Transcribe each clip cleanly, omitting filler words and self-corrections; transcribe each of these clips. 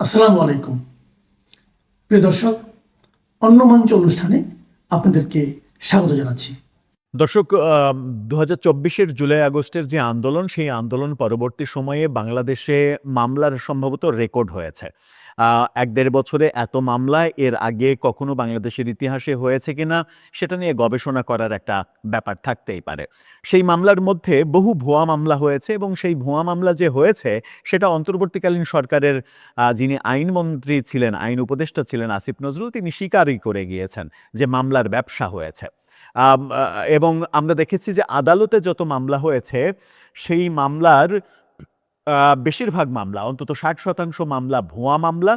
আসসালামু আলাইকুম প্রিয় দর্শক, অন্য মঞ্চ অনুষ্ঠানে আপনাদেরকে স্বাগত জানাচ্ছি। দর্শক, ২০২৪-এর জুলাই আগস্টের যে আন্দোলন, সেই আন্দোলন পরবর্তী সময়ে বাংলাদেশে মামলার সম্ভবত রেকর্ড হয়েছে। ১-১.৫ বছরে এত মামলা এর আগে কখনো বাংলাদেশের ইতিহাসে হয়েছে কিনা সেটা নিয়ে গবেষণা করার একটা ব্যাপার থাকতেই পারে। সেই মামলার মধ্যে বহু ভুয়া মামলা হয়েছে এবং সেই ভুয়া মামলা যে হয়েছে সেটা অন্তর্বর্তীকালীন সরকারের যিনি আইনমন্ত্রী ছিলেন, আইন উপদেষ্টা ছিলেন আসিফ নজরুল, তিনি স্বীকারই করে গিয়েছেন যে মামলার ব্যবসা হয়েছে। আম আ এবং আমরা দেখেছি যে আদালতে যত মামলা হয়েছে, সেই মামলার আ বেশিরভাগ মামলা, অন্তত ৬০% মামলা ভুয়া মামলা।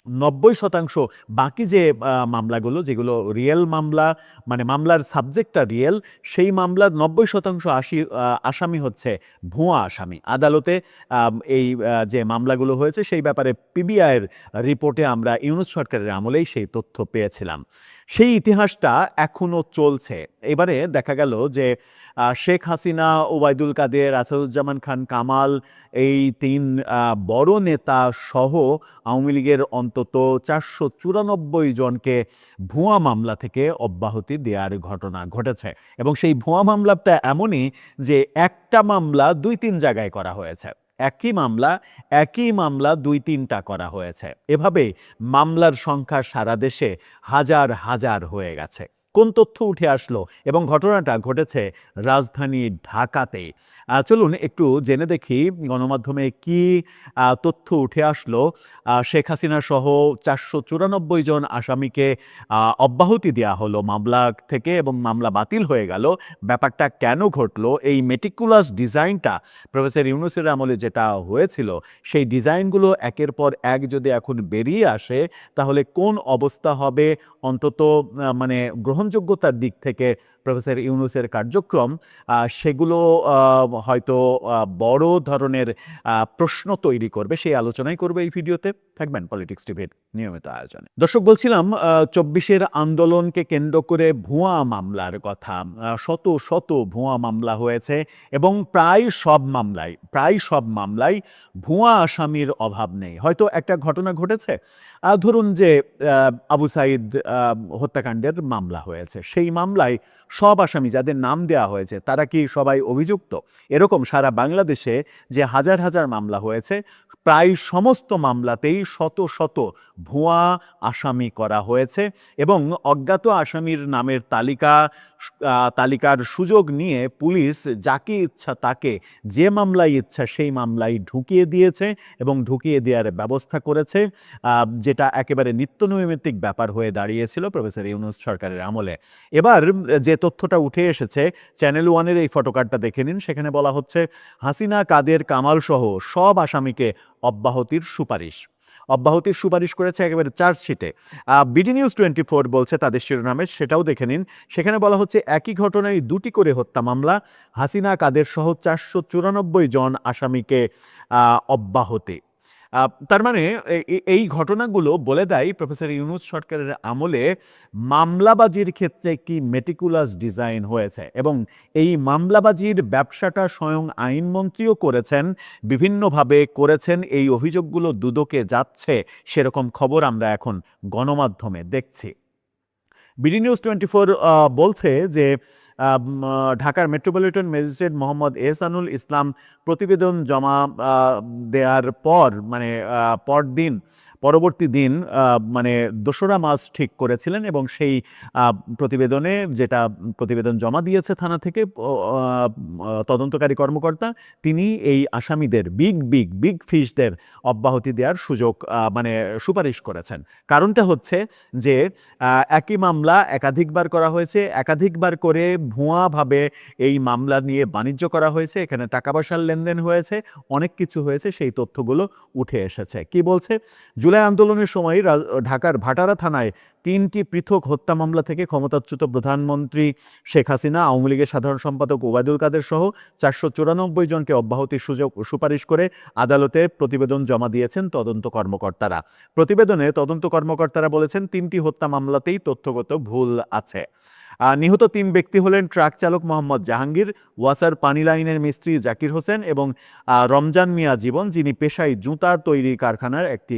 ৯০% বাকি যে মামলাগুলো, যেগুলো রিয়েল মামলা, মানে মামলার সাবজেক্টটা রিয়েল, সেই মামলার ৯০% আসামি হচ্ছে ভুয়া আসামি। আদালতে এই যে মামলাগুলো হয়েছে সেই ব্যাপারে পিবিআইয়ের রিপোর্টে আমরা ইউনূস সরকারের আমলেই সেই তথ্য পেয়েছিলাম। সেই ইতিহাসটা এখনো চলছে। এবারে দেখা গেল যে শেখ হাসিনা, ওবায়দুল কাদের, আসাদুজ্জামান খান কামাল, এই ৩ বড় নেতা সহ আওয়ামী লীগের অন্তত ৪৯৪ জনকে ভুয়া মামলা থেকে অব্যাহতি দেওয়ার ঘটনা ঘটেছে। এবং সেই ভুয়া মামলাটা এমনই যে একটা মামলা ২-৩ জায়গায় করা হয়েছে। একই মামলা ২-৩টা করা হয়েছে। এভাবে মামলার সংখ্যা সারা দেশে হাজার হাজার হয়ে গেছে। কোন তথ্য উঠে আসলো এবং ঘটনাটা ঘটেছে রাজধানী ঢাকাতে। চলুন একটু জেনে দেখি গণমাধ্যমে কি তথ্য উঠে আসলো। শেখ হাসিনা সহ ৪৯৪ জন আসামিকে অব্যাহতি দেয়া হলো মামলা থেকে এবং মামলা বাতিল হয়ে গেল। ব্যাপারটা কেন ঘটলো? এই মেটিকুলাস ডিজাইনটা প্রফেসর ইউনূসের আমলে যেটা হয়েছিল, সেই ডিজাইনগুলো একের পর এক যদি এখন বেরিয়ে আসে, তাহলে কোন অবস্থা হবে অন্তত মানে গ্রহণযোগ্যতার দিক থেকে প্রফেসর ইউনূসের কার্যক্রম, সেগুলো হয়তো বড় ধরনের প্রশ্ন তৈরি করবে। সেই আলোচনাই করবে এই ভিডিওতে। থাকবেন পলিটিক্স টিভির নিয়মিত আয়োজনে। দর্শক, বলছিলাম ২৪-এর আন্দোলনকে কেন্দ্র করে ভুয়া মামলার কথা। শত শত ভুয়া মামলা হয়েছে এবং প্রায় সব মামলাই ভুয়া আসামির অভাব নেই। হয়তো একটা ঘটনা ঘটেছে, ধরুন যে আবু সাঈদ হত্যাকাণ্ডের মামলা হয়েছে। সেই মামলায় সব আসামি যাদের নাম দেওয়া হয়েছে তারা কি সবাই অভিযুক্ত? এরকম সারা বাংলাদেশে যে হাজার হাজার মামলা হয়েছে, প্রায় সমস্ত মামলাতেই শত শত ভুয়া আসামি করা হয়েছে এবং অজ্ঞাত আসামির নামের তালিকার সুযোগ নিয়ে পুলিশ যাকে ইচ্ছা তাকে যে মামলায় ইচ্ছা সেই মামলায় ঢুকিয়ে দিয়েছে এবং ঢুকিয়ে দেওয়ার ব্যবস্থা করেছে, যেটা একেবারে নিত্যনৈমিত্তিক ব্যাপার হয়ে দাঁড়িয়েছিল প্রফেসর ইউনূস সরকারের আমলে। এবার যে তথ্যটা উঠে এসেছে, চ্যানেল ওয়ানের এই ফটোকার্ডটা দেখে নিন। সেখানে বলা হচ্ছে হাসিনা, কাদের, কামাল সহ সব আসামিকে অব্যাহতির সুপারিশ করেছে একেবারে চার্জশিটে। বিডি নিউজ 24 বলছে তাদের শিরোনামে, সেটাও দেখে নিন। সেখানে বলা হচ্ছে একই ঘটনায় ২টি করে হত্যা মামলা, হাসিনা, কাদের সহ ৪৯৪ জন আসামিকে অব্যাহতি। তার মানে এই ঘটনাগুলো বলে দেয় প্রফেসর ইউনূস সরকারের আমলে মামলাবাজির ক্ষেত্রে কি মেটিকুলাস ডিজাইন হয়েছে এবং এই মামলাবাজির ব্যবসাটা স্বয়ং আইনমন্ত্রীও করেছেন, বিভিন্নভাবে করেছেন। এই অভিযোগগুলো দুদকে যাচ্ছে, সেরকম খবর আমরা এখন গণমাধ্যমে দেখছি। বিডি নিউজ 24 বলছে যে ঢাকার মেট্রোপলিটন ম্যাজিস্ট্রেট মোহাম্মদ এহসানুল ইসলাম প্রতিবেদন জমা দেওয়ার পর, মানে পরবর্তী দিন মানে ২রা মার্চ ঠিক করেছিলেন এবং সেই প্রতিবেদনে, যেটা প্রতিবেদন জমা দিয়েছে থানা থেকে তদন্তকারী কর্মকর্তা, তিনি এই আসামিদের বিগ ফিশদের অব্যাহতি দেওয়ার মানে সুপারিশ করেছেন। কারণটা হচ্ছে যে একই মামলা একাধিকবার করা হয়েছে, একাধিকবার করে ভুয়াভাবে এই মামলা নিয়ে বাণিজ্য করা হয়েছে, এখানে টাকা পয়সার লেনদেন হয়েছে, অনেক কিছু হয়েছে। সেই তথ্যগুলো উঠে এসেছে। কি বলছে? জুলাই আন্দোলনের সময় ঢাকার ভাটারা থানায় ৩টি পৃথক হত্যা মামলা থেকে ক্ষমতাচ্যুত প্রধানমন্ত্রী শেখ হাসিনা, আওয়ামী লীগের সাধারণ সম্পাদক ওবায়দুল কাদের সহ ৪৯৪ জনকে অব্যাহতির সুপারিশ করে আদালতে প্রতিবেদন জমা দিয়েছেন তদন্ত কর্মকর্তারা। প্রতিবেদনে তদন্ত কর্মকর্তারা বলেছেন ৩টি হত্যা মামলাতেই তথ্যগত ভুল আছে। নিহত ৩ ব্যক্তি হলেন ট্রাক চালক মোহাম্মদ জাহাঙ্গীর, ওয়াসার পানি লাইনের মিস্ত্রি জাকির হোসেন এবং রমজান মিয়া জীবন, যিনি পেশায় জুতা তৈরি কারখানার একটি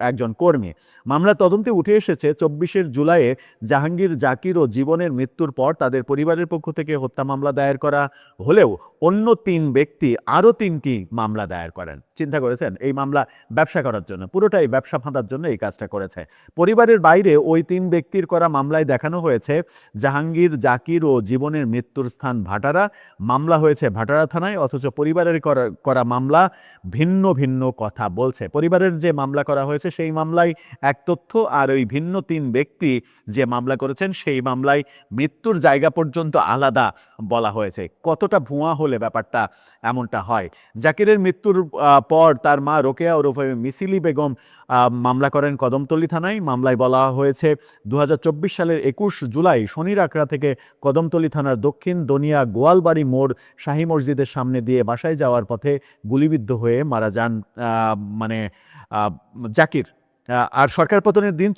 একজন কর্মী। মামলা তদন্তে উঠে এসেছে 24 জুলাইয়ে জাহাঙ্গীর জাকির ও জীবনের মৃত্যুর পর তাদের পরিবারের পক্ষ থেকে হত্যা মামলা দায়ের করা হলেও অন্য 3 ব্যক্তি আরও 3টি মামলা দায়ের করেন। চিন্তা করেছেন, এই মামলা ব্যবসা করার জন্য, পুরোটাই ব্যবসা ফাঁদার জন্য এই কাজটা করেছে। পরিবারের বাইরে ওই 3 ব্যক্তির করা মামলায় দেখানো হয়েছে জাহাঙ্গীর জাকির ও জীবনের মৃত্যুর স্থান ভাটারা, মামলা হয়েছে ভাটারা থানায়, অথচ পরিবারের করা মামলা ভিন্ন ভিন্ন কথা বলছে। পরিবারের যে মামলা করা হয়েছে সেই মামলায় এক তথ্য, আর ওই ভিন্ন 3 ব্যক্তি যে মামলা করেছেন সেই মামলায় মৃত্যুর জায়গা পর্যন্ত আলাদা বলা হয়েছে। কতটা ভুয়া হলে ব্যাপারটা এমনটা হয়। জাকিরের মৃত্যুর পর তার মা রোকেয়া ওরফে মিছিলি বেগম মামলা করেন কদমতলী থানায়। মামলায় বলা হয়েছে 2024 সালের 21 জুলাই শনির আখড়া থেকে কদমতলী থানার দক্ষিণ দনিয়া গোয়ালবাড়ি মোড় শাহী মসজিদের সামনে দিয়ে বাসায় যাওয়ার পথে গুলিবিদ্ধ হয়ে মারা যান জাকির। আর সরকার পতনের দিন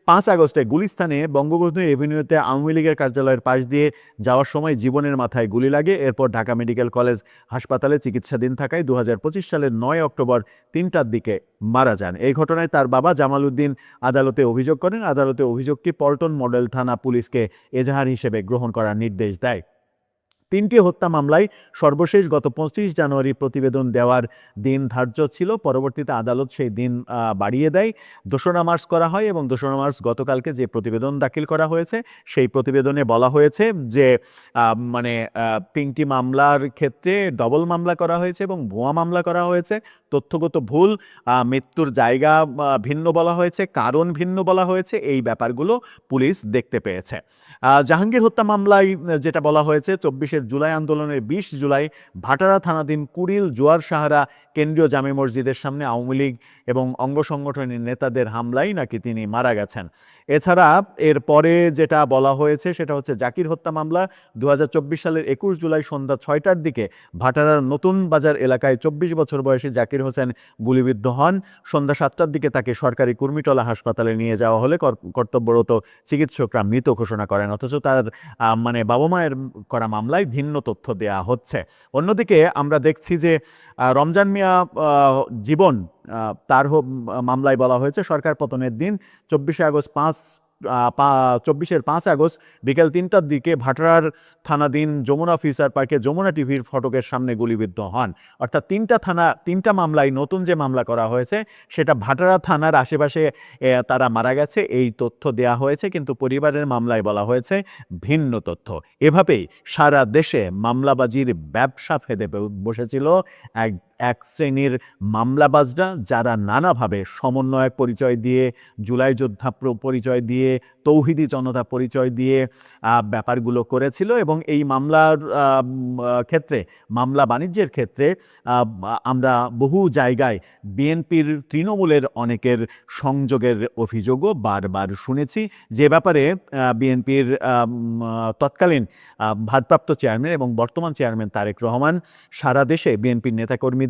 5 আগস্টে গুলিস্তানে বঙ্গবন্ধু এভিনিউতে আওয়ামী লীগের কার্যালয়ের পাশ দিয়ে যাওয়ার সময় জীবনের মাথায় গুলি লাগে। এরপর ঢাকা মেডিকেল কলেজ হাসপাতালে চিকিৎসাধীন থাকায় 2025 সালের 9 অক্টোবর 3টার দিকে মারা যান। এই ঘটনায় তার বাবা জামাল উদ্দিন আদালতে অভিযোগ করেন। আদালতে অভিযোগটি পল্টন মডেল থানা পুলিশকে এজাহার হিসেবে গ্রহণ করার নির্দেশ দেয়। 3টি হত্যা মামলায় সর্বশেষ গত 25 জানুয়ারি প্রতিবেদন দেওয়ার দিন ধার্য ছিল। পরবর্তীতে আদালত সেই দিন বাড়িয়ে দেয়। 2রা মার্চ করা হয় এবং 2রা মার্চ গতকালকে যে প্রতিবেদন দাখিল করা হয়েছে সেই প্রতিবেদনে বলা হয়েছে যে 3টি মামলার ক্ষেত্রে ডবল মামলা করা হয়েছে এবং ভুয়া মামলা করা হয়েছে। তথ্যগত ভুল, মৃত্যুর জায়গা ভিন্ন বলা হয়েছে, কারণ ভিন্ন বলা হয়েছে, এই ব্যাপারগুলো পুলিশ দেখতে পেয়েছে। জাহাঙ্গীর হত্যা মামলায় যেটা বলা হয়েছে 24 জুলাই আন্দোলনের 20 জুলাই ভাটারা থানাধীন কুড়িল জোয়ার সাহারা কেন্দ্রীয় জামে মসজিদের সামনে আওয়ামী লীগ এবং অঙ্গ সংগঠনের নেতাদের হামলায় নাকি তিনি মারা গেছেন। এছাড়া এর পরে যেটা বলা হয়েছে সেটা হচ্ছে জাকির হত্যা মামলা 2024 সালের 21 জুলাই সন্ধ্যা 6টার দিকে ভাটারার নতুন বাজার এলাকায় 24 বছর বয়সী জাকির হোসেন গুলিবিদ্ধ হন। সন্ধ্যা 7টার দিকে তাকে সরকারি কুর্মিটলা হাসপাতালে নিয়ে যাওয়া হলে কর্তব্যরত চিকিৎসকরা মৃত ঘোষণা করেন, অথচ তার বাবা মায়ের করা মামলায় ভিন্ন তথ্য দেয়া হচ্ছে। অন্যদিকে আমরা দেখছি যে রমজান মিয়া জীবন, তার মামলায় বলা হয়েছে সরকার পতনের দিন 24 আগস্ট বিকেল 3টার দিকে ভাটারার থানাধীন যমুনা ফিচার পার্কে যমুনা টিভির ফটকের সামনে গুলিবিদ্ধ হন। অর্থাৎ 3টা মামলায় নতুন যে মামলা করা হয়েছে সেটা ভাটারা থানার আশেপাশে তারা মারা গেছে এই তথ্য দেয়া হয়েছে, কিন্তু পরিবারের মামলায় বলা হয়েছে ভিন্ন তথ্য। এভাবেই সারা দেশে মামলাবাজির ব্যবসা ফেদে বসেছিল এক শ্রেণীর মামলাবাজরা, যারা নানাভাবে সমন্বয়ক পরিচয় দিয়ে, জুলাই যোদ্ধা পরিচয় দিয়ে, তৌহিদি জনতা পরিচয় দিয়ে ব্যাপারগুলো করেছিল। এবং এই মামলার ক্ষেত্রে, মামলা বাণিজ্যের ক্ষেত্রে আমরা বহু জায়গায় বিএনপির তৃণমূলের অনেকের সংযোগের অভিযোগও বারবার শুনেছি, যে ব্যাপারে বিএনপির তৎকালীন ভারপ্রাপ্ত চেয়ারম্যান এবং বর্তমান চেয়ারম্যান তারেক রহমান সারা দেশে বিএনপির নেতাকর্মীদের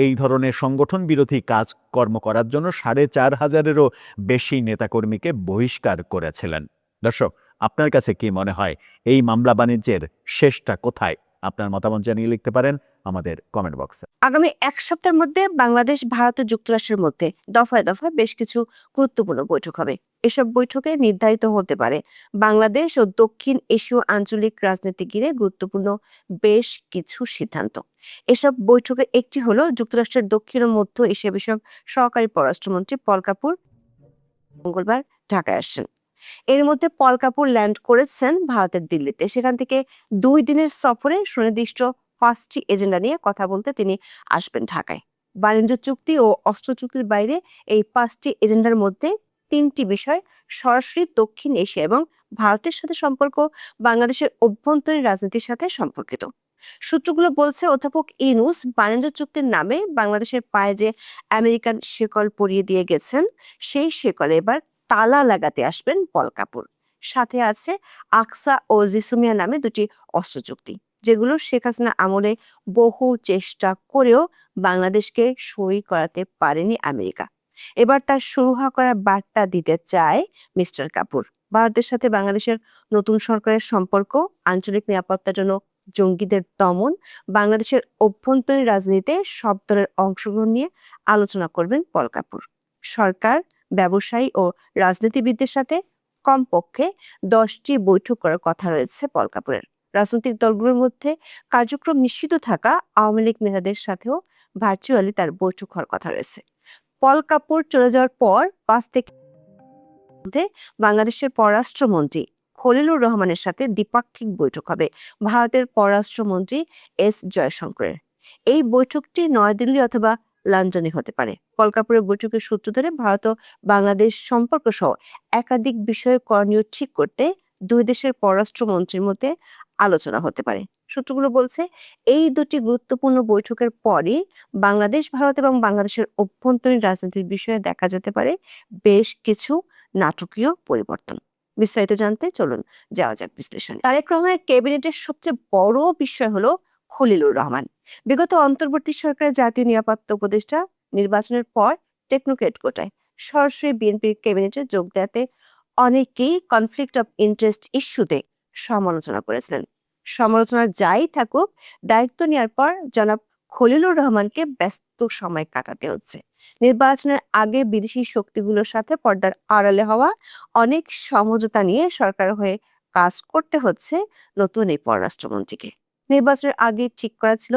এই ধরনের সংগঠন বিরোধী কাজকর্ম করার জন্য 4,500-এরও বেশি নেতাকর্মীকে বহিষ্কার করেছিলেন। দর্শক, আপনার কাছে কি মনে হয় এই মামলা বাণিজ্যের শেষটা কোথায়? আপনার মতামত জানিয়ে লিখতে পারেন আমাদের কমেন্ট বক্সে। আগামী এক সপ্তাহের মধ্যে বাংলাদেশ, ভারত ও যুক্তরাষ্ট্রের মধ্যে দফায় দফায় বেশ কিছু গুরুত্বপূর্ণ বৈঠক হবে। এসব বৈঠকে নির্ধারিত হতে পারে বাংলাদেশ ও দক্ষিণ এশীয় আঞ্চলিক রাজনীতি ঘিরে গুরুত্বপূর্ণ বেশ কিছু সিদ্ধান্ত। এসব বৈঠকের একটি হলো যুক্তরাষ্ট্রের দক্ষিণ ও মধ্য এশিয়া বিষয়ক সহকারী পররাষ্ট্রমন্ত্রী পল কাপুর মঙ্গলবার ঢাকায় আসছেন। এর মধ্যে পল কাপুর ল্যান্ড করেছেন ভারতের দিল্লিতে। সেখান থেকে 2 দিনের সফরে সুনির্দিষ্ট 5টি এজেন্ডা নিয়ে কথা বলতে তিনি আসবেন ঢাকায়। বাণিজ্য চুক্তি ও অস্ত্র চুক্তির বাইরে এই 5টি এজেন্ডার মধ্যে 3টি বিষয় সরাসরি দক্ষিণ এশিয়া এবং ভারতের সাথে সম্পর্ক, বাংলাদেশের অভ্যন্তরীণ রাজনীতির সাথে সম্পর্কিত। সূত্রগুলো বলছে অধ্যাপক ইউনূস বাণিজ্য চুক্তির নামে বাংলাদেশের পায়ে যে আমেরিকান শেকল পরিয়ে দিয়ে গেছেন, সেই শেকলে এবার তালা লাগাতে আসবেন পল কাপুর। সাথে আছে আকসা ও জিসুমিয়া নামে 2টি অস্ত্র চুক্তি, যেগুলো শেখ হাসিনা আমলে বহু চেষ্টা করেও বাংলাদেশকে সই করাতে পারেনি আমেরিকা। এবার তার সুরাহা করার বার্তা দিতে চায় মিস্টার কাপুর। ভারতের সাথে বাংলাদেশের নতুন সরকারের সম্পর্ক আঞ্চলিক নিরাপত্তার জন্য জঙ্গিদের দমন, বাংলাদেশের অভ্যন্তরীণ রাজনীতিতে সব দলের অংশগ্রহণ নিয়ে আলোচনা করবেন পল কাপুর। সরকার, ব্যবসায়ী ও রাজনীতিবিদদের সাথে কমপক্ষে 10টি বৈঠক করার কথা রয়েছে পল কাপুরের। রাজনৈতিক দলগুলোর মধ্যে কার্যক্রম নিষিদ্ধ থাকা আওয়ামী লীগ নেতাদের সাথেও ভার্চুয়ালি তার বৈঠক হওয়ার কথা রয়েছে। পল কাপুর চলে যাওয়ার পর 5 থেকে মধ্যে বাংলাদেশের পররাষ্ট্রমন্ত্রী খলিলুর রহমানের সাথে দ্বিপাক্ষিক বৈঠক হবে ভারতের পররাষ্ট্রমন্ত্রী এস জয়শঙ্করের। এই বৈঠকটি নয়াদিল্লি অথবা লন্ডনে হতে পারে। পল কাপুরের বৈঠকের সূত্র ধরে ভারত ও বাংলাদেশ সম্পর্ক সহ একাধিক বিষয়ে করণীয় ঠিক করতে দুই দেশের পররাষ্ট্রমন্ত্রীর মধ্যে আলোচনা হতে পারে। সূত্রগুলো বলছে এই দুটি গুরুত্বপূর্ণ বৈঠকের পরই বাংলাদেশ, ভারত এবং বাংলাদেশের অভ্যন্তরীণ রাজনীতির বিষয়ে দেখা যেতে পারে বেশ কিছু নাটকীয় পরিবর্তন। বিস্তারিত জানতে চলুন যাওয়া যাক বিশ্লেষণে। তারেক রহমানের ক্যাবিনেটের সবচেয়ে বড় বিষয় হলো খলিলুর রহমান। বিগত অন্তর্বর্তী সরকারের জাতীয় নিরাপত্তা উপদেষ্টা নির্বাচনের পর টেকনোক্রেট কোটায় সরাসরি বিএনপির ক্যাবিনেটে যোগ দেওয়াতে অনেকেই কনফ্লিক্ট অফ ইন্টারেস্ট ইস্যুতে সমালোচনা করেছিলেন। সমালোচনা যাই থাকুক, দায়িত্ব নেওয়ার পর জনাব খলিলুর রহমানকে ব্যস্ত সময় কাটাতে হচ্ছে। নির্বাচনের আগে বিদেশি শক্তিগুলোর সাথে পর্দার আড়ালে হওয়া অনেক সমঝোতা নিয়ে সরকার হয়ে কাজ করতে হচ্ছে নতুন এই পররাষ্ট্রমন্ত্রীকে। নির্বাচনের আগে ঠিক করা ছিল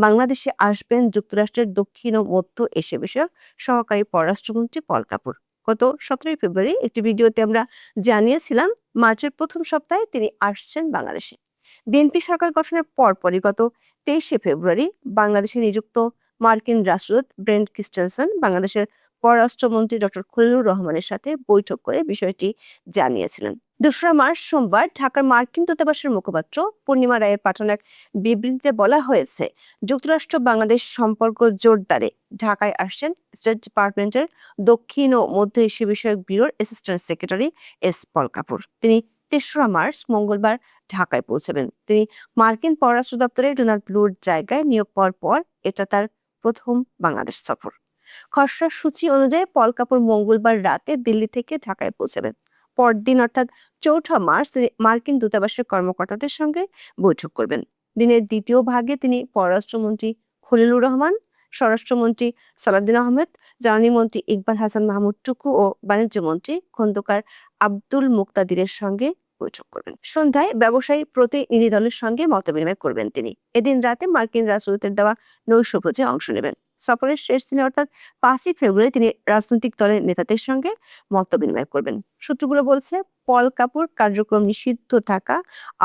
বাংলাদেশে আসবেন যুক্তরাষ্ট্রের দক্ষিণ ও মধ্য এশিয়া বিষয়ক সহকারী পররাষ্ট্রমন্ত্রী পল কাপুর। গত 17 ফেব্রুয়ারি একটি ভিডিওতে আমরা জানিয়েছিলাম মার্চের প্রথম সপ্তাহে তিনি আসছেন বাংলাদেশে। বিএনপি সরকার গঠনের পরপরই গত 23 ফেব্রুয়ারি বাংলাদেশে নিযুক্ত মার্কিন রাষ্ট্রদূত ব্রেন্ট ক্রিস্টেনসন বাংলাদেশের পররাষ্ট্রমন্ত্রী ডক্টর খলিলুর রহমানের সাথে বৈঠক করে বিষয়টি জানিয়েছিলেন। 2রা মার্চ সোমবার ঢাকার মার্কিন দূতাবাসের মুখপাত্র পূর্ণিমা রায়ের পাঠানো এক বিবৃতিতে বলা হয়েছে, যুক্তরাষ্ট্র বাংলাদেশ সম্পর্ক জোরদারে ঢাকায় আসছেন স্টেট ডিপার্টমেন্টের দক্ষিণ ও মধ্য এশিয়া বিষয়ক ব্যুরোর অ্যাসিস্ট্যান্ট সেক্রেটারি এস পল কাপুর। তিনি 3রা মার্চ মঙ্গলবার ঢাকায় পৌঁছাবেন। তিনি মার্কিন পররাষ্ট্র দপ্তরে ডোনাল্ড ব্লুর জায়গায় নিয়োগ পাওয়ার পর এটা তার প্রথম বাংলাদেশ সফর। খসড়া সূচি অনুযায়ী পল কাপুর মঙ্গলবার রাতে দিল্লি থেকে ঢাকায় পৌঁছাবেন। পরদিন অর্থাৎ 4ঠা মার্চ তিনি মার্কিন দূতাবাসের কর্মকর্তাদের সঙ্গে বৈঠক করবেন। দিনের দ্বিতীয় ভাগে তিনি পররাষ্ট্রমন্ত্রী খলিলুর রহমান, স্বরাষ্ট্রমন্ত্রী সালাউদ্দিন আহমেদ, জ্বালানি মন্ত্রী ইকবাল হাসান মাহমুদ টুকু ও বাণিজ্য মন্ত্রী খন্দকার আব্দুল মুকতাদিরের সঙ্গে বৈঠক করবেন। সন্ধ্যায় ব্যবসায়ী প্রতিনিধি দলের সঙ্গে মতবিনিময় করবেন তিনি। এদিন রাতে মার্কিন রাষ্ট্রদূতের দেওয়া নৈশভোজে অংশ নেবেন। সফরের শেষ দিনে অর্থাৎ 5 ফেব্রুয়ারি তিনি রাজনৈতিক দলের নেতাদের সঙ্গে মতবিনিময় করবেন। সূত্রগুলো বলছে পল কাপুর কার্যক্রম নিষিদ্ধ থাকা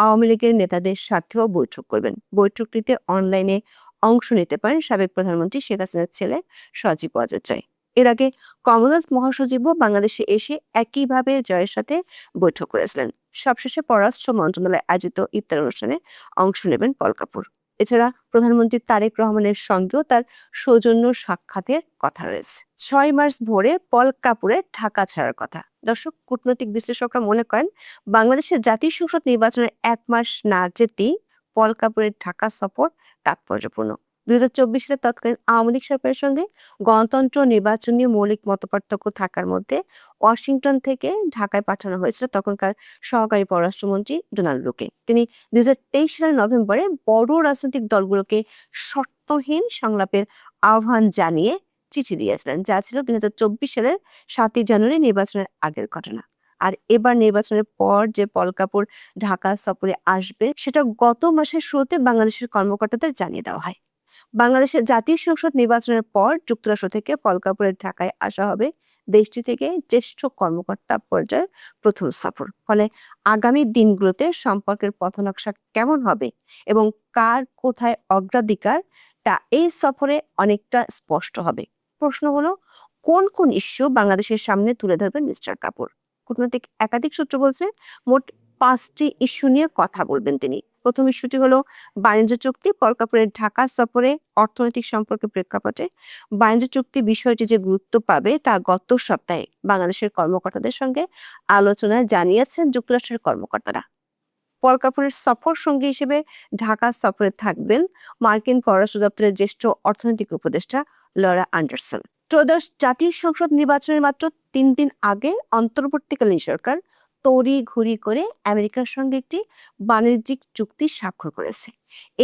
আওয়ামী লীগের নেতাদের সাথেও বৈঠক করবেন। বৈঠকটিতে অনলাইনে অংশ নিতে পারেন সাবেক প্রধানমন্ত্রী শেখ হাসিনার ছেলে সজীব ওয়াজেদ জয়। এর আগে কমনওয়েলথ মহাসচিবও বাংলাদেশে এসে একইভাবে জয়ের সাথে বৈঠক করেছিলেন। সবশেষে পররাষ্ট্র মন্ত্রণালয়ে আয়োজিত ইফতার অনুষ্ঠানে অংশ নেবেন পল কাপুর। এছাড়া প্রধানমন্ত্রী তারেক রহমানের সঙ্গেও তার সৌজন্য সাক্ষাতের কথা রয়েছে। 6 মার্চ ভোরে পল কাপুরের ঢাকা ছাড়ার কথা। দর্শক, কূটনৈতিক বিশ্লেষকরা মনে করেন বাংলাদেশের জাতীয় সংসদ নির্বাচনের 1 মাস না যেতেই পল কাপুরের ঢাকা সফর তাৎপর্যপূর্ণ। 2024 সালে তৎকালীন আওয়ামী লীগ সরকারের সঙ্গে গণতন্ত্র নির্বাচন নিয়ে মৌলিক মতপার্থক্য থাকার মধ্যে ওয়াশিংটন থেকে ঢাকায় পাঠানো হয়েছিল তখনকার সহকারী পররাষ্ট্রমন্ত্রী ডোনাল্ড ব্লুকে। তিনি 2023 সালের নভেম্বরে বড় রাজনৈতিক দলগুলোকে শর্তহীন সংলাপের আহ্বান জানিয়ে চিঠি দিয়েছিলেন, যা ছিল 2024 সালের 7 জানুয়ারি নির্বাচনের আগের ঘটনা। আর এবার নির্বাচনের পর যে পল কাপুর ঢাকা সফরে আসবে সেটা গত মাসের শুরুতে বাংলাদেশের কর্মকর্তাদের জানিয়ে দেওয়া হয়। বাংলাদেশের জাতীয় সংসদ নির্বাচনের পর যুক্তরাষ্ট্র থেকে পল কাপুরের ঢাকায় আসা হবে দেশটি থেকে জ্যেষ্ঠ কর্মকর্তা পর্যায়ের প্রথম সফর। ফলে আগামী দিনগুলোতে সম্পর্কের পথনকশা কেমন হবে এবং কার কোথায় অগ্রাধিকার তা এই সফরে অনেকটা স্পষ্ট হবে। প্রশ্ন হলো, কোন কোন ইস্যু বাংলাদেশের সামনে তুলে ধরবেন মিস্টার কাপুর? কূটনৈতিক একাধিক সূত্র বলছে মোট 5টি ইস্যু নিয়ে কথা বলবেন তিনি। প্রথম ইস্যুটি হলো বাণিজ্য চুক্তি। পল কাপুরের ঢাকা সফরে অর্থনৈতিক সম্পর্কের প্রেক্ষাপটে বাণিজ্য চুক্তি বিষয়টি যে গুরুত্ব পাবে তা গত সপ্তাহে বাংলাদেশের কর্মকর্তাদের সঙ্গে আলোচনায় জানিয়েছেন যুক্তরাষ্ট্রের কর্মকর্তারা। পল কাপুরের সফর সঙ্গী হিসেবে ঢাকা সফরে থাকবেন মার্কিন পররাষ্ট্র দপ্তরের জ্যেষ্ঠ অর্থনৈতিক উপদেষ্টা লরা অ্যান্ডারসন। ত্রয়োদশ জাতীয় সংসদ নির্বাচনের মাত্র 3 দিন আগে অন্তর্বর্তীকালীন সরকার তড়িঘড়ি করে আমেরিকার সঙ্গে একটি বাণিজ্যিক চুক্তি স্বাক্ষর করেছে।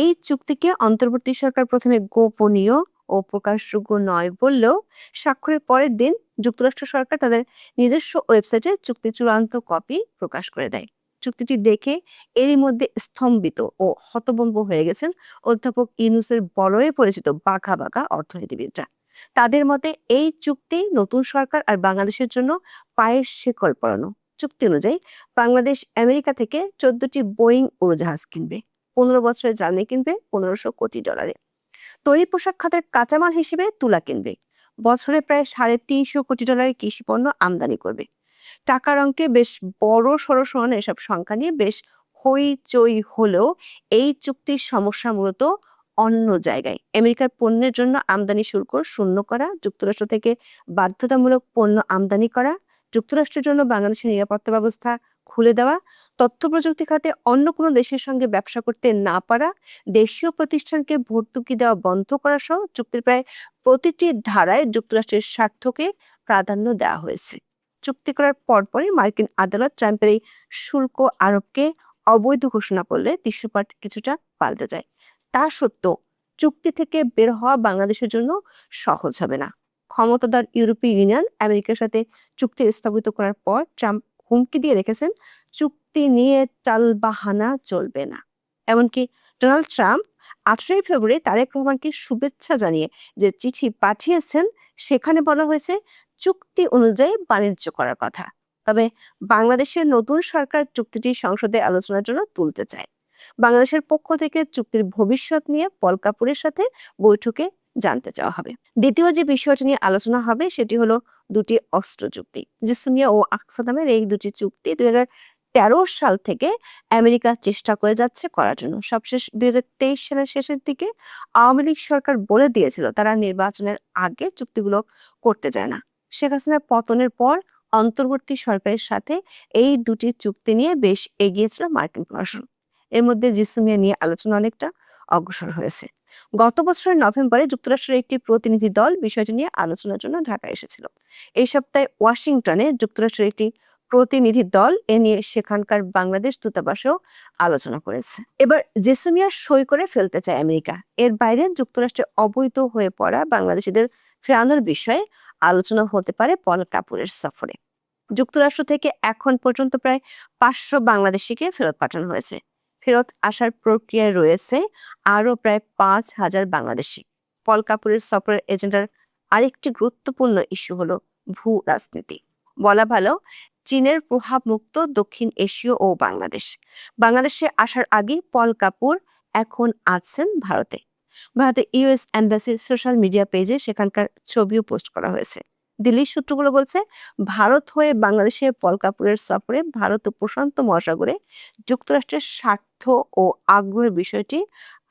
এই চুক্তিকে অন্তর্বর্তী সরকার প্রথমে গোপনীয় ও প্রকাশযোগ্য নয় বললেও স্বাক্ষরের পরের দিন যুক্তরাষ্ট্র সরকার তাদের নিজস্ব ওয়েবসাইটে চুক্তির চূড়ান্ত কপি প্রকাশ করে দেয়। চুক্তিটি দেখে এরই মধ্যে স্তম্ভিত ও হতভম্ব হয়ে গেছেন অধ্যাপক ইউনূসের বলয়ে পরিচিত বাঘা বাঘা অর্থনীতিবিদরা। তাদের মতে এই চুক্তি নতুন সরকার আর বাংলাদেশের জন্য পায়ের শেকল পরানো। চুক্তি অনুযায়ী বাংলাদেশ আমেরিকা থেকে 14টি বোয়িং উড়োজাহাজ কিনবে, 15 বছরের জ্বালানি কিনবে $1500 কোটি। তৈরি পোশাক খাতের কাঁচামাল হিসেবে তুলা কিনবে, বছরে প্রায় $350 কোটি কৃষি পণ্য আমদানি করবে। টাকার অঙ্কে বেশ বড় সড় সমানে এসব সংখ্যা নিয়ে বেশ হইচই হলেও এই চুক্তির সমস্যা মূলত অন্য জায়গায়। আমেরিকার পণ্যের জন্য আমদানি শুল্ক শূন্য করা, যুক্তরাষ্ট্র থেকে বাধ্যতামূলক পণ্য আমদানি করা, যুক্তরাষ্ট্রের জন্য বাংলাদেশের নিরাপত্তা ব্যবস্থা খুলে দেওয়া, তথ্য প্রযুক্তি খাতে অন্য কোনো দেশের সঙ্গে ব্যবসা করতে না পারা, দেশীয় প্রতিষ্ঠানকে ভর্তুকি দেওয়া বন্ধ করা সহ চুক্তির প্রায় প্রতিটি ধারায় যুক্তরাষ্ট্রের স্বার্থকে প্রাধান্য দেওয়া হয়েছে। চুক্তি করার পরপরই মার্কিন আদালত ট্রাম্পের এই শুল্ক আরোপকে অবৈধ ঘোষণা করলে দৃশ্যপট কিছুটা পাল্টে যায়। তা সত্ত্বেও চুক্তি থেকে বের হওয়া বাংলাদেশের জন্য সহজ হবে না। ক্ষমতাধর ইউরোপীয় ইউনিয়ন আমেরিকার সাথে চুক্তি স্থগিত করার পর ট্রাম্প হুমকি দিয়ে রেখেছেন চুক্তি নিয়ে টালবাহানা চলবে না। এমনকি ডোনাল্ড ট্রাম্প 18 ফেব্রুয়ারি তারেক রহমানকে শুভেচ্ছা জানিয়ে যে চিঠি পাঠিয়েছেন সেখানে বলা হয়েছে চুক্তি অনুযায়ী বাণিজ্য করার কথা। তবে বাংলাদেশের নতুন সরকার চুক্তিটি সংসদে আলোচনার জন্য তুলতে চায়। বাংলাদেশের পক্ষ থেকে চুক্তির ভবিষ্যৎ নিয়ে পল কাপুরের সাথে বৈঠকে জানতে চাওয়া হবে। দ্বিতীয় যে বিষয়টি নিয়ে আলোচনা হবে সেটি হলো দুটি অস্ত্র চুক্তি। জেসমিয়া ও আকসা নামের এই দুটি চুক্তি 2013 সাল থেকে আমেরিকা চেষ্টা করে যাচ্ছে করার জন্য। সবশেষ 2023 সালের শেষের দিকে আওয়ামী লীগ সরকার বলে দিয়েছিল তারা নির্বাচনের আগে চুক্তিগুলো করতে চায় না। শেখ হাসিনার পতনের পর অন্তর্বর্তী সরকারের সাথে এই দুটি চুক্তি নিয়ে বেশ এগিয়েছিল মার্কিন প্রশাসন। এর মধ্যে জিসুমিয়া নিয়ে আলোচনা অনেকটা অগ্রসর হয়েছে। গত বছরের নভেম্বরে যুক্তরাষ্ট্রের একটি প্রতিনিধি দল বিষয়টি নিয়ে আলোচনার জন্য ঢাকায় এসেছিল। এই সপ্তাহে ওয়াশিংটনে যুক্তরাষ্ট্রের একটি প্রতিনিধি দল এ নিয়ে সেখানকার বাংলাদেশ দূতাবাসেও আলোচনা করেছে। এবার জেসমিয়া সই করে ফেলতে চায় আমেরিকা। এর বাইরে যুক্তরাষ্ট্রে অবৈধ হয়ে পড়া বাংলাদেশিদের ফেরানোর বিষয়ে আলোচনা হতে পারে পল কাপুরের সফরে। যুক্তরাষ্ট্র থেকে এখন পর্যন্ত প্রায় 500 বাংলাদেশিকে ফেরত পাঠানো হয়েছে। ফেরত আসার প্রক্রিয়ায় রয়েছে আরও প্রায় 5,000 বাংলাদেশি। পল কাপুরের সফরের এজেন্ডার আরেকটি গুরুত্বপূর্ণ ইস্যু হলো ভূ রাজনীতি। বলা ভালো, চীনের প্রভাব মুক্ত দক্ষিণ এশীয় ও বাংলাদেশ। বাংলাদেশে আসার আগে পল কাপুর এখন আছেন ভারতে। ভারতে ইউএস এম্বাসির সোশ্যাল মিডিয়া পেজে সেখানকার ছবিও পোস্ট করা হয়েছে। দিল্লির সূত্রগুলো বলছে ভারত হয়ে বাংলাদেশে পল কাপুরের সফরে ভারত ও প্রশান্ত মহাসাগরে যুক্তরাষ্ট্রের স্বার্থ ও আগ্রহের বিষয়টি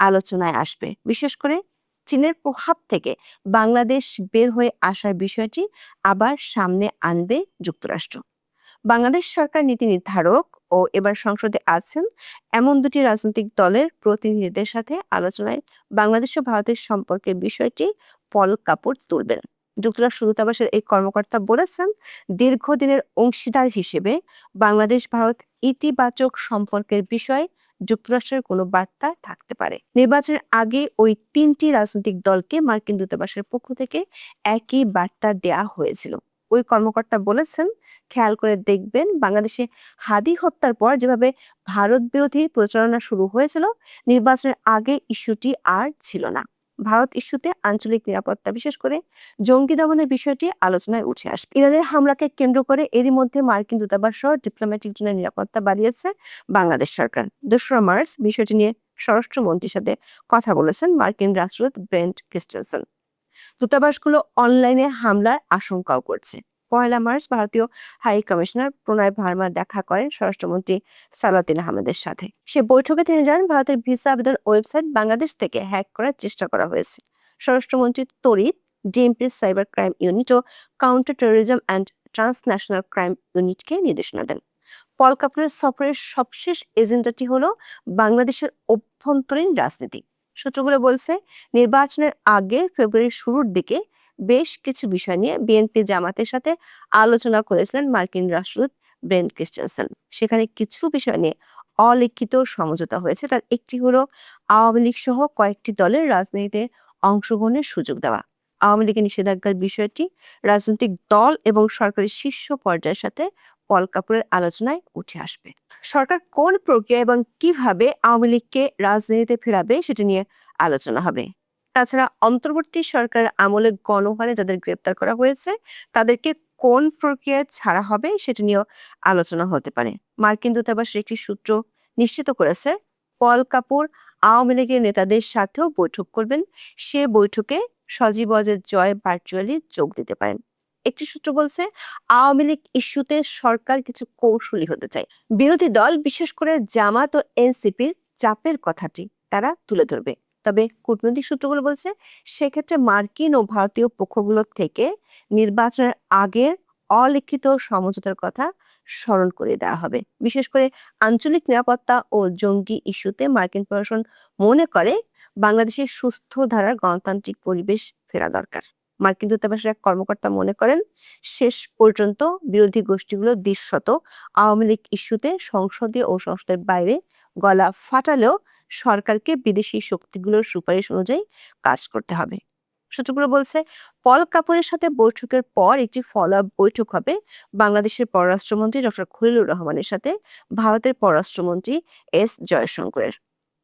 আলোচনায় আসবে। বিশেষ করে চীনের প্রভাব থেকে বাংলাদেশ বের হয়ে আসার বিষয়টি আবার সামনে আনবে যুক্তরাষ্ট্র। বাংলাদেশ সরকার নীতি নির্ধারক ও এবার সংসদে আছেন এমন দুটি রাজনৈতিক দলের প্রতিনিধিদের সাথে আলোচনায় বাংলাদেশ ও ভারতের সম্পর্কের বিষয়টি পল কাপুর তুলবেন। যুক্তরাষ্ট্র দূতাবাসের এই কর্মকর্তা বলেছেন, দীর্ঘদিনের অংশীদার হিসেবে বাংলাদেশ ভারত ইতিবাচক সম্পর্কের বিষয়ে যুক্তরাষ্ট্রের কোনো বার্তা থাকতে পারে। নির্বাচনের আগে ওই তিনটি রাজনৈতিক দলকে মার্কিন দূতাবাসের পক্ষ থেকে একই বার্তা দেয়া হয়েছিল। ওই কর্মকর্তা বলেছেন, খেয়াল করে দেখবেন বাংলাদেশে হাদি হত্যার পর যেভাবে ভারত বিরোধী প্রচারণা শুরু হয়েছিল, নির্বাচনের আগে ইস্যুটি আর ছিল না। ভারত ইস্যুতে আঞ্চলিক নিরাপত্তা, বিশেষ করে জঙ্গি দমনের বিষয়টি আলোচনায় উঠে আসবে। ইরানের হামলাকে কেন্দ্র করে এরই মধ্যে মার্কিন দূতাবাস সহ ডিপ্লোম্যাটিক জোনের নিরাপত্তা বাড়িয়েছে বাংলাদেশ সরকার। 2 মার্চ বিষয়টি নিয়ে স্বরাষ্ট্রমন্ত্রীর সাথে কথা বলেছেন মার্কিন রাষ্ট্রদূত ব্রেন্ট ক্রিস্টেনসেন। দূতাবাসগুলো অনলাইনে হামলার আশঙ্কাও করছে। 1 মার্চ ভারতীয় হাই কমিশনার প্রণয় ভার্মা দেখা করেন স্বরাষ্ট্রমন্ত্রী সালাউদ্দিন আহমেদের সাথে। সে বৈঠকে তিনি জানান, ভারতের ভিসা আবেদন ওয়েবসাইট বাংলাদেশ থেকে হ্যাক করার চেষ্টা করা হয়েছে। স্বরাষ্ট্রমন্ত্রী তড়িৎ ডিএমপির সাইবার ক্রাইম ইউনিট ও counter terrorism and transnational crime ইউনিটকে নির্দেশনা দেন। পল কাপুরের সফরের সবশেষ এজেন্ডাটি হলো বাংলাদেশের অভ্যন্তরীণ রাজনীতি। সূত্রগুলো বলছে, নির্বাচনের আগে ফেব্রুয়ারির শুরুর দিকে বেশ কিছু বিষয় নিয়ে বিএনপি জামাতের সাথে আলোচনা করেছিলেন মার্কিন রাষ্ট্রদূত ব্রেন ক্রিস্টেনসেন। সেখানে কিছু বিষয় নিয়ে অলিখিত সমঝোতা হয়েছে। তার একটি হলো আওয়ামী লীগ সহ কয়েকটি দলের রাজনীতিতে অংশগ্রহণের সুযোগ দেওয়া। আওয়ামী লীগের নিষেধাজ্ঞার বিষয়টি রাজনৈতিক দল এবং সরকারের শীর্ষ পর্যায়ের সাথে কলকাপুরের আলোচনায় উঠে আসবে। সরকার কোন প্রক্রিয়া এবং কিভাবে আওয়ামী লীগকে রাজনীতিতে ফেরাবে সেটি নিয়ে আলোচনা হবে। তাছাড়া অন্তর্বর্তী সরকারের আমলে গণহারে যাদের গ্রেপ্তার করা হয়েছে তাদেরকে কোন প্রক্রিয়ায় ছাড়া হবে সেটি নিয়েও আলোচনা হতে পারে। মার্কিন দূতাবাসের একটি সূত্র নিশ্চিত করেছে পল কাপুর আওয়ামী লীগের নেতাদের সাথেও বৈঠক করবেন। সে বৈঠকে সজীব ওয়াজেদ জয় ভার্চুয়ালি যোগ দিতে পারেন। একটি সূত্র বলছে আওয়ামী লীগ ইস্যুতে সরকার কিছু কৌশলী হতে চায়। বিরোধী দল বিশেষ করে জামাত ও এনসিপির চাপের কথাটি তারা তুলে ধরবে। তবে কূটনৈতিক সূত্রগুলো বলছে সেক্ষেত্রে মার্কিন ও ভারতীয় পক্ষগুলোর থেকে নির্বাচনের আগের অলিখিত সমঝোতার কথা স্মরণ করিয়ে দেওয়া হবে। বিশেষ করে আঞ্চলিক নিরাপত্তা ও জঙ্গি ইস্যুতে মার্কিন প্রশাসন মনে করে বাংলাদেশের সুস্থ ধারার গণতান্ত্রিক পরিবেশ ফেরা দরকার। মার্কিন দূতাবাসের এক কর্মকর্তা মনে করেন শেষ পর্যন্ত বিরোধী গোষ্ঠীগুলো দৃশ্যত আওয়ামী লীগ ইস্যুতে সংসদীয় ও সংসদের বাইরে গলা ফাটালেও সরকারকে বিদেশি শক্তিগুলোর সুপারিশ অনুযায়ী কাজ করতে হবে। সূত্রগুলো বলছে পল কাপুরের সাথে বৈঠকের পর একটি ফলো আপ বৈঠক হবে বাংলাদেশের পররাষ্ট্রমন্ত্রী ডক্টর খলিলুর রহমানের সাথে ভারতের পররাষ্ট্রমন্ত্রী এস জয়শঙ্করের।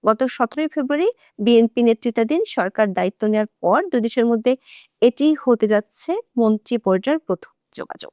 গত 17 ফেব্রুয়ারি বিএনপি নেতৃত্বাধীন সরকার দায়িত্ব নেওয়ার পর দুই দেশের মধ্যে এটি হতে যাচ্ছে মন্ত্রী পর্যায়ের প্রথম যোগাযোগ।